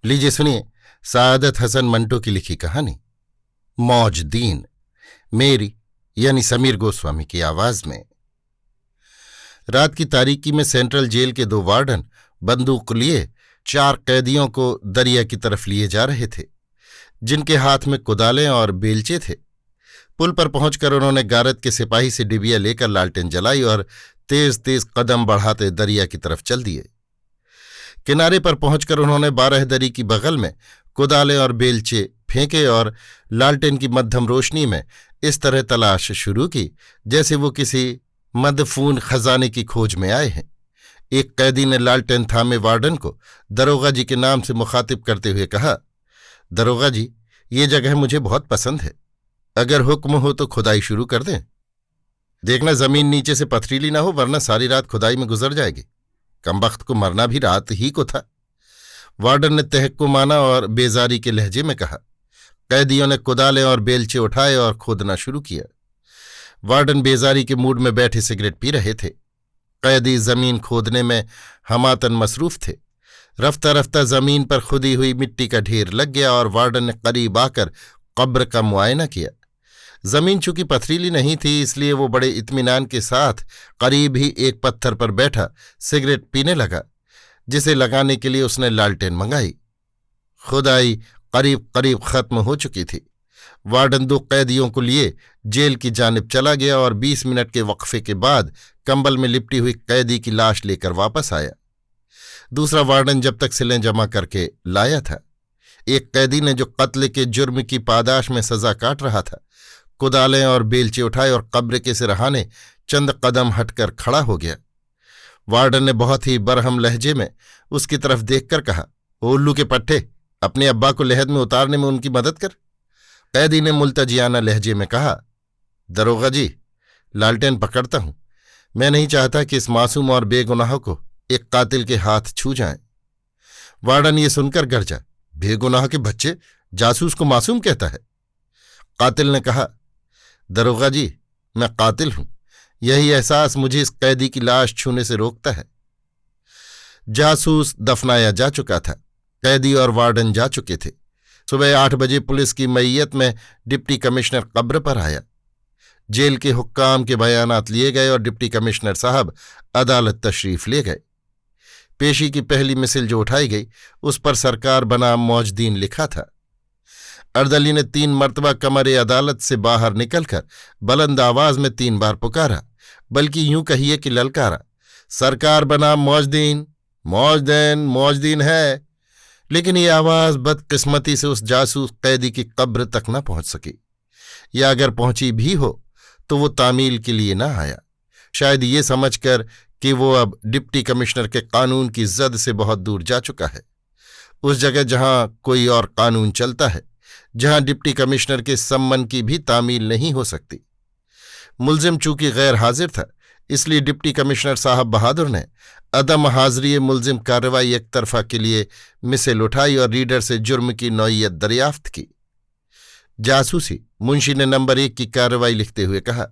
लीजिए सुनिए सादत हसन मंटो की लिखी कहानी मौज दीन, मेरी यानी समीर गोस्वामी की आवाज में। रात की तारीकी में सेंट्रल जेल के 2 वार्डन बंदूक लिए 4 कैदियों को दरिया की तरफ लिए जा रहे थे, जिनके हाथ में कुदालें और बेलचे थे। पुल पर पहुंचकर उन्होंने गारद के सिपाही से डिबिया लेकर लालटेन जलाई और तेज तेज कदम बढ़ाते दरिया की तरफ चल दिए। किनारे पर पहुंचकर उन्होंने 12 दरी की बगल में कुदाले और बेलचे फेंके और लालटेन की मध्यम रोशनी में इस तरह तलाश शुरू की जैसे वो किसी मदफून खजाने की खोज में आए हैं। एक कैदी ने लालटेन थामे वार्डन को दरोगा जी के नाम से मुखातिब करते हुए कहा, दरोगा जी, ये जगह मुझे बहुत पसंद है, अगर हुक्म हो तो खुदाई शुरू कर दें। देखना जमीन नीचे से पथरीली ना हो, वरना सारी रात खुदाई में गुजर जाएगी। कमबख्त को मरना भी रात ही को था। वार्डन ने तहक्को माना और बेजारी के लहजे में कहा। कैदियों ने कुदाले और बेलचे उठाए और खोदना शुरू किया। वार्डन बेजारी के मूड में बैठे सिगरेट पी रहे थे। कैदी जमीन खोदने में हमातन मसरूफ थे। रफ्ता रफ्ता जमीन पर खुदी हुई मिट्टी का ढेर लग गया और वार्डन ने करीब आकर कब्र का मुआयना किया। जमीन चूंकि पथरीली नहीं थी, इसलिए वो बड़े इत्मीनान के साथ करीब ही एक पत्थर पर बैठा सिगरेट पीने लगा, जिसे लगाने के लिए उसने लालटेन मंगाई। खुदाई करीब करीब खत्म हो चुकी थी। वार्डन 2 कैदियों को लिए जेल की जानिब चला गया और 20 मिनट के वक्फे के बाद कंबल में लिपटी हुई कैदी की लाश लेकर वापस आया। दूसरा वार्डन जब तक सिलें जमा करके लाया था। एक कैदी ने जो कत्ल के जुर्म की पादाश में सजा काट रहा था, कुदालें और बेलचे उठाए और कब्र के सिरहाने चंद कदम हटकर खड़ा हो गया। वार्डन ने बहुत ही बरहम लहजे में उसकी तरफ देखकर कहा, उल्लू के पट्टे, अपने अब्बा को लहद में उतारने में उनकी मदद कर। कैदी ने मुल्तजियाना लहजे में कहा, दरोगा जी, लालटेन पकड़ता हूं, मैं नहीं चाहता कि इस मासूम और बेगुनाह को एक कातिल के हाथ छू जाएं। वार्डन ये सुनकर गरजा, बेगुनाह के बच्चे, जासूस को मासूम कहता है। कातिल ने कहा, दरोगा जी, मैं कातिल हूं, यही एहसास मुझे इस कैदी की लाश छूने से रोकता है। जासूस दफनाया जा चुका था। कैदी और वार्डन जा चुके थे। सुबह 8 बजे पुलिस की मैयत में डिप्टी कमिश्नर कब्र पर आया। जेल के हुक्काम के बयानात लिए गए और डिप्टी कमिश्नर साहब अदालत तशरीफ ले गए। पेशी की पहली मिसिल जो उठाई गई, उस पर सरकार बनाम मौजदीन लिखा था। अर्दली ने 3 मरतबा कमरे अदालत से बाहर निकलकर बुलंद आवाज में 3 बार पुकारा, बल्कि यूं कहिए कि ललकारा, सरकार बनाम मौजदीन, मौजदीन, मौजदीन है। लेकिन ये आवाज बदकिस्मती से उस जासूस कैदी की कब्र तक न पहुंच सकी, या अगर पहुंची भी हो तो वो तामील के लिए न आया, शायद ये समझकर कि वो अब डिप्टी कमिश्नर के कानून की जद से बहुत दूर जा चुका है। उस जगह जहां कोई और कानून चलता है, जहां डिप्टी कमिश्नर के सम्मन की भी तामील नहीं हो सकती। मुल्जिम चूंकि गैर हाजिर था, इसलिए डिप्टी कमिश्नर साहब बहादुर ने अदम हाजिरी मुल्जिम कार्रवाई एक तरफा के लिए मिसिल उठाई और रीडर से जुर्म की नौइयत दरियाफ्त की। जासूसी, मुंशी ने नंबर 1 की कार्रवाई लिखते हुए कहा,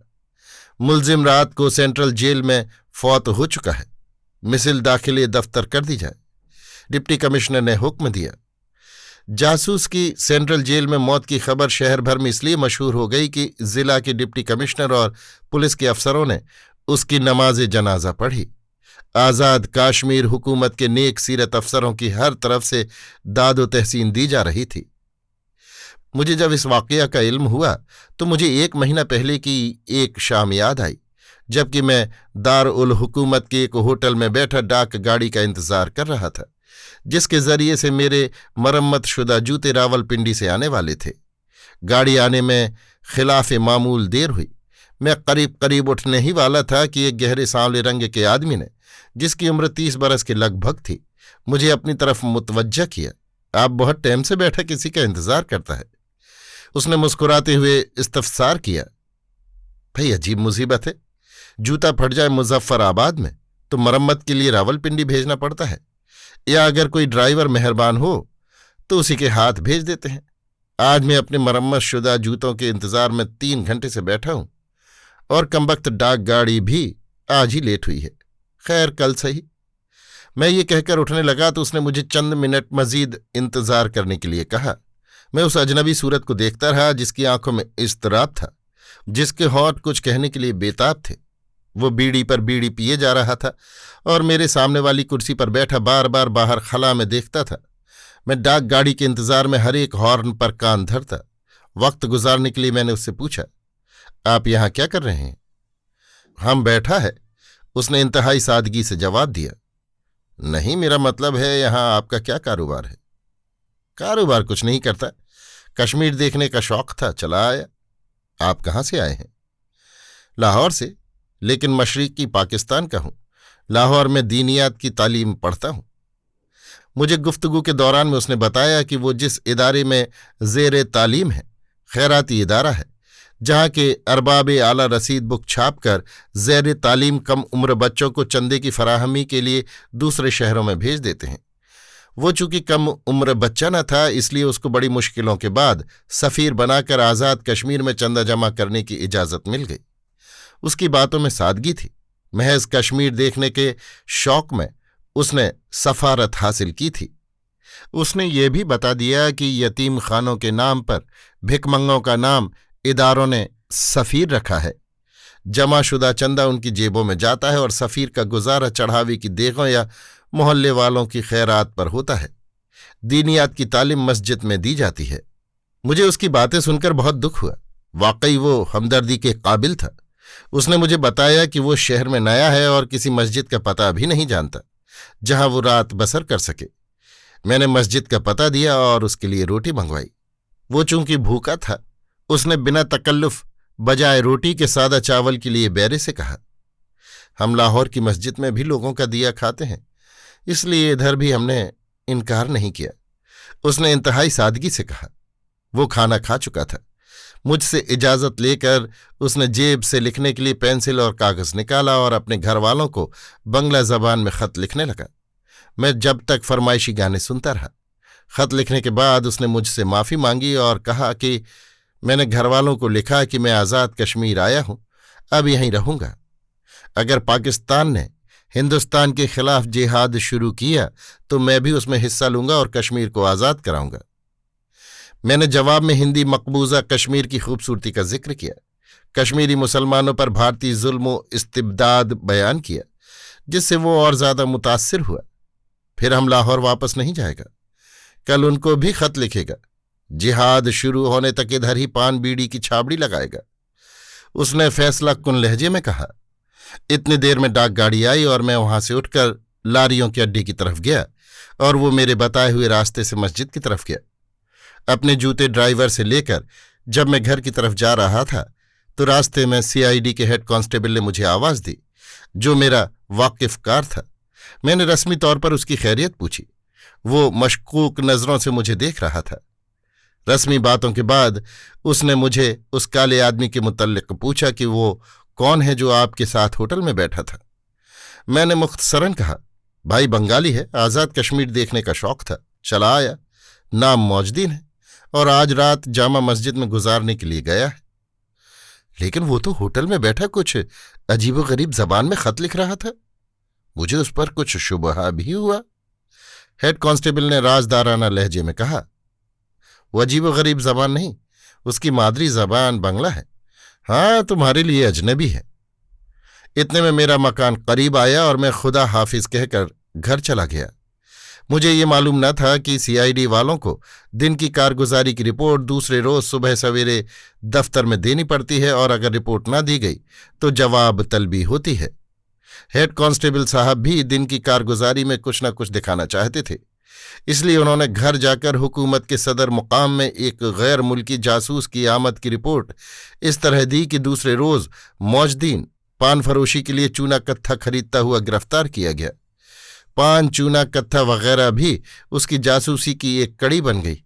मुल्जिम रात को सेंट्रल जेल में फौत हो चुका है, मिसिल दाखिले दफ्तर कर दी जाए। डिप्टी कमिश्नर ने हुक्म दिया। जासूस की सेंट्रल जेल में मौत की खबर शहर भर में इसलिए मशहूर हो गई कि जिला के डिप्टी कमिश्नर और पुलिस के अफसरों ने उसकी नमाज जनाजा पढ़ी। आज़ाद कश्मीर हुकूमत के नेक सीरत अफसरों की हर तरफ से दाद व तहसीन दी जा रही थी। मुझे जब इस वाक़या का इल्म हुआ तो मुझे 1 महीना पहले की एक शाम याद आई, जबकि मैं दार उल हुकूमत के एक होटल में बैठा डाक गाड़ी का इंतजार कर रहा था, जिसके जरिए से मेरे मरम्मत शुदा जूते रावलपिंडी से आने वाले थे। गाड़ी आने में खिलाफ मामूल देर हुई। मैं करीब करीब उठने ही वाला था कि एक गहरे सांवले रंग के आदमी ने, जिसकी उम्र 30 बरस के लगभग थी, मुझे अपनी तरफ मुतवज्जा किया। आप बहुत टाइम से बैठा किसी का इंतजार करता है, उसने मुस्कुराते हुए इस्तफसार किया। भाई, अजीब मुसीबत है, जूता फट जाए मुजफ्फराबाद में तो मरम्मत के लिए रावलपिंडी भेजना पड़ता है, या अगर कोई ड्राइवर मेहरबान हो तो उसी के हाथ भेज देते हैं। आज मैं अपने मरम्मत शुदा जूतों के इंतजार में 3 घंटे से बैठा हूं और कमबख्त डाक गाड़ी भी आज ही लेट हुई है। खैर, कल सही। मैं ये कहकर उठने लगा तो उसने मुझे चंद मिनट मजीद इंतजार करने के लिए कहा। मैं उस अजनबी सूरत को देखता रहा जिसकी आंखों में इज़्तिराब था, जिसके होंठ कुछ कहने के लिए बेताब थे। वो बीड़ी पर बीड़ी पिए जा रहा था और मेरे सामने वाली कुर्सी पर बैठा बार बार बाहर खला में देखता था। मैं डाक गाड़ी के इंतजार में हर एक हॉर्न पर कान धरता। वक्त गुजारने के लिए मैंने उससे पूछा, आप यहां क्या कर रहे हैं? हम बैठा है, उसने इंतहाई सादगी से जवाब दिया। नहीं, मेरा मतलब है यहां आपका क्या कारोबार है? कारोबार कुछ नहीं करता, कश्मीर देखने का शौक था, चला आया। आप कहाँ से आए हैं? लाहौर से, लेकिन मशरिकी पाकिस्तान का हूं। लाहौर में दीनियात की तालीम पढ़ता हूं। मुझे गुफ्तगू के दौरान में उसने बताया कि वो जिस इदारे में ज़ेर तालीम है खैराती इदारा है, जहां के अरबाब आला रसीद बुक छापकर ज़ेर तालीम कम उम्र बच्चों को चंदे की फराहमी के लिए दूसरे शहरों में भेज देते हैं। वो चूंकि कम उम्र बच्चा न था, इसलिए उसको बड़ी मुश्किलों के बाद सफ़ीर बनाकर आज़ाद कश्मीर में चंदा जमा करने की इजाज़त मिल गई। उसकी बातों में सादगी थी। महज कश्मीर देखने के शौक में उसने सफारत हासिल की थी। उसने ये भी बता दिया कि यतीम खानों के नाम पर भिकमंगों का नाम इदारों ने सफ़ीर रखा है। जमाशुदा चंदा उनकी जेबों में जाता है और सफ़ीर का गुजारा चढ़ावे की देगों या मोहल्ले वालों की खैरात पर होता है। दीनियात की तालीम मस्जिद में दी जाती है। मुझे उसकी बातें सुनकर बहुत दुख हुआ। वाकई वो हमदर्दी के काबिल था। उसने मुझे बताया कि वो शहर में नया है और किसी मस्जिद का पता भी नहीं जानता जहां वो रात बसर कर सके। मैंने मस्जिद का पता दिया और उसके लिए रोटी मंगवाई। वो चूंकि भूखा था, उसने बिना तकल्लुफ बजाय रोटी के सादा चावल के लिए बैरे से कहा। हम लाहौर की मस्जिद में भी लोगों का दिया खाते हैं, इसलिए इधर भी हमने इनकार नहीं किया। उसने इंतहाई सादगी से कहा। वो खाना खा चुका था। मुझसे इजाज़त लेकर उसने जेब से लिखने के लिए पेंसिल और कागज़ निकाला और अपने घर वालों को बंगला ज़बान में ख़त लिखने लगा। मैं जब तक फरमाइशी गाने सुनता रहा। ख़त लिखने के बाद उसने मुझसे माफ़ी मांगी और कहा कि मैंने घर वालों को लिखा कि मैं आज़ाद कश्मीर आया हूं, अब यहीं रहूंगा। अगर पाकिस्तान ने हिंदुस्तान के खिलाफ जिहाद शुरू किया तो मैं भी उसमें हिस्सा लूंगा और कश्मीर को आज़ाद कराऊंगा। मैंने जवाब में हिंदी मकबूजा कश्मीर की खूबसूरती का जिक्र किया, कश्मीरी मुसलमानों पर भारतीय जुल्म व इस्तिबदाद बयान किया, जिससे वो और ज्यादा मुतासिर हुआ। फिर हम लाहौर वापस नहीं जाएगा, कल उनको भी खत लिखेगा। जिहाद शुरू होने तक इधर ही पान बीड़ी की छाबड़ी लगाएगा। उसने फैसला कुन लहजे में कहा। इतनी देर में डाक गाड़ी आई और मैं वहां से उठकर लारियों के अड्डे की तरफ गया और वो मेरे बताए हुए रास्ते से मस्जिद की तरफ गया। अपने जूते ड्राइवर से लेकर जब मैं घर की तरफ जा रहा था तो रास्ते में सीआईडी के हेड कांस्टेबल ने मुझे आवाज दी, जो मेरा वाकिफकार था। मैंने रस्मी तौर पर उसकी खैरियत पूछी। वो मशकूक नजरों से मुझे देख रहा था। रस्मी बातों के बाद उसने मुझे उस काले आदमी के मुतल्लिक पूछा कि वो कौन है जो आपके साथ होटल में बैठा था। मैंने मुख्तसरन कहा, भाई बंगाली है, आज़ाद कश्मीर देखने का शौक था, चला आया, नाम मौजदीन है और आज रात जामा मस्जिद में गुजारने के लिए गया है। लेकिन वो तो होटल में बैठा कुछ अजीबोगरीब जबान में खत लिख रहा था, मुझे उस पर कुछ शुबहा भी हुआ। हेड कांस्टेबल ने राजदाराना लहजे में कहा, वो अजीबोगरीब जबान नहीं, उसकी मादरी जबान बंगला है। हाँ, तुम्हारे लिए अजनबी है। इतने में मेरा मकान करीब आया और मैं खुदा हाफिज कहकर घर चला गया। मुझे ये मालूम न था कि सीआईडी वालों को दिन की कारगुजारी की रिपोर्ट दूसरे रोज सुबह सवेरे दफ्तर में देनी पड़ती है और अगर रिपोर्ट ना दी गई तो जवाब तलबी होती है। हेड कांस्टेबल साहब भी दिन की कारगुजारी में कुछ न कुछ दिखाना चाहते थे, इसलिए उन्होंने घर जाकर हुकूमत के सदर मुकाम में एक गैर मुल्की जासूस की आमद की रिपोर्ट इस तरह दी कि दूसरे रोज मौजदीन पान फरोशी के लिए चूना कत्था खरीदता हुआ गिरफ्तार किया गया। पान, चूना, कत्था वगैरह भी उसकी जासूसी की एक कड़ी बन गई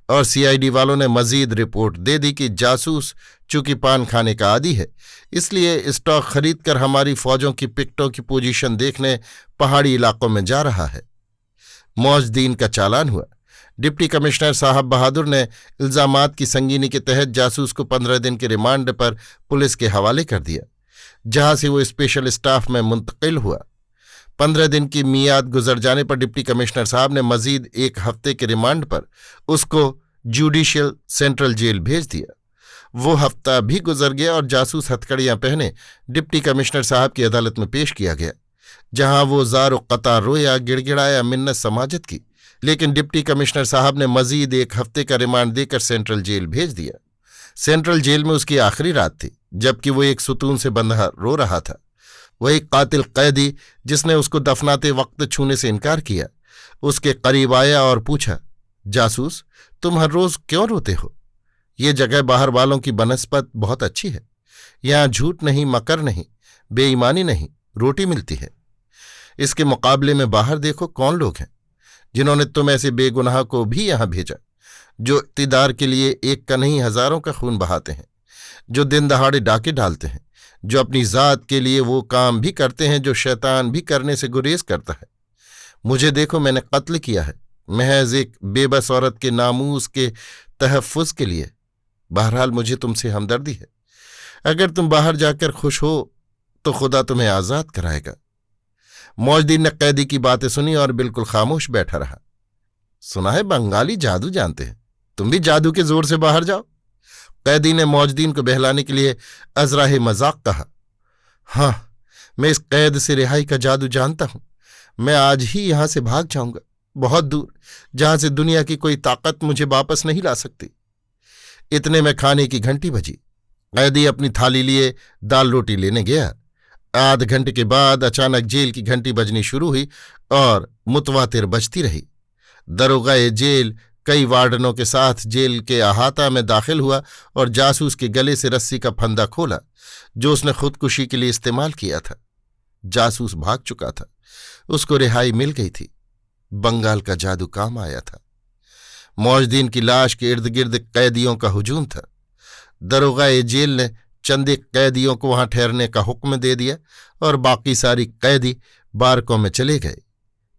और सीआईडी वालों ने मजीद रिपोर्ट दे दी कि जासूस चूंकि पान खाने का आदी है, इसलिए स्टॉक खरीदकर हमारी फौजों की पिकटों की पोजीशन देखने पहाड़ी इलाकों में जा रहा है। मौजदीन का चालान हुआ। डिप्टी कमिश्नर साहब बहादुर ने इल्जामात की संगीनी के तहत जासूस को 15 दिन के रिमांड पर पुलिस के हवाले कर दिया, जहां से वो स्पेशल स्टाफ में मुंतकिल हुआ। 15 दिन की मियाद गुजर जाने पर डिप्टी कमिश्नर साहब ने मजीद 1 हफ्ते के रिमांड पर उसको जुडिशियल सेंट्रल जेल भेज दिया। वो हफ्ता भी गुजर गया और जासूस हथकड़ियां पहने डिप्टी कमिश्नर साहब की अदालत में पेश किया गया, जहां वो ज़ारो कतार रोया, गिड़गिड़ाया, मिन्नत समाजत की, लेकिन डिप्टी कमिश्नर साहब ने मजीद 1 हफ्ते का रिमांड देकर सेंट्रल जेल भेज दिया। सेंट्रल जेल में उसकी आखिरी रात थी, जबकि वो एक सुतून से बंधा रो रहा था। वही कातिल कैदी जिसने उसको दफनाते वक्त छूने से इनकार किया, उसके करीब आया और पूछा, जासूस, तुम हर रोज क्यों रोते हो? ये जगह बाहर वालों की बनस्पत बहुत अच्छी है। यहां झूठ नहीं, मकर नहीं, बेईमानी नहीं, रोटी मिलती है। इसके मुकाबले में बाहर देखो कौन लोग हैं जिन्होंने तुम ऐसे बेगुनाह को भी यहां भेजा, जो इक़्तिदार के लिए एक का नहीं हजारों का खून बहाते हैं, जो दिन दहाड़े डाके डालते हैं, जो अपनी जात के लिए वो काम भी करते हैं जो शैतान भी करने से गुरेज करता है। मुझे देखो, मैंने कत्ल किया है, महज एक बेबस औरत के नामूस के तहफ़्फ़ुज़ के लिए। बहरहाल मुझे तुमसे हमदर्दी है। अगर तुम बाहर जाकर खुश हो तो खुदा तुम्हें आज़ाद कराएगा। मौजदीन ने कैदी की बातें सुनी और बिल्कुल खामोश बैठा रहा। सुना है बंगाली जादू जानते हैं, तुम भी जादू के जोर से बाहर जाओ। कैदी ने मौजदीन को बहलाने के लिए अजराह मजाक कहा। हाँ, मैं इस कैद से रिहाई का जादू जानता हूं। मैं आज ही यहां से भाग जाऊंगा, बहुत दूर, जहां से दुनिया की कोई ताकत मुझे वापस नहीं ला सकती। इतने में खाने की घंटी बजी। कैदी अपनी थाली लिए दाल रोटी लेने गया। आध घंटे के बाद अचानक जेल की घंटी बजनी शुरू हुई और मुतवातिर बजती रही। दरोगा जेल कई वार्डनों के साथ जेल के अहाता में दाखिल हुआ और जासूस के गले से रस्सी का फंदा खोला जो उसने खुदकुशी के लिए इस्तेमाल किया था। जासूस भाग चुका था, उसको रिहाई मिल गई थी। बंगाल का जादू काम आया था। मौजदीन की लाश के इर्द गिर्द कैदियों का हुजूम था। दरोगा जेल ने चंद कैदियों को वहां ठहरने का हुक्म दे दिया और बाकी सारी कैदी बारकों में चले गए।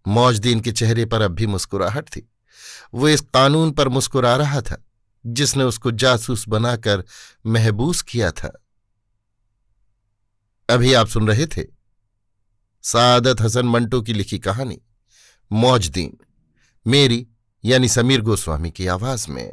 मौजदीन के चेहरे पर अब भी मुस्कुराहट थी। वो इस कानून पर मुस्कुरा रहा था जिसने उसको जासूस बनाकर महबूस किया था। अभी आप सुन रहे थे सादत हसन मंटो की लिखी कहानी मौजदीन, मेरी यानी समीर गोस्वामी की आवाज में।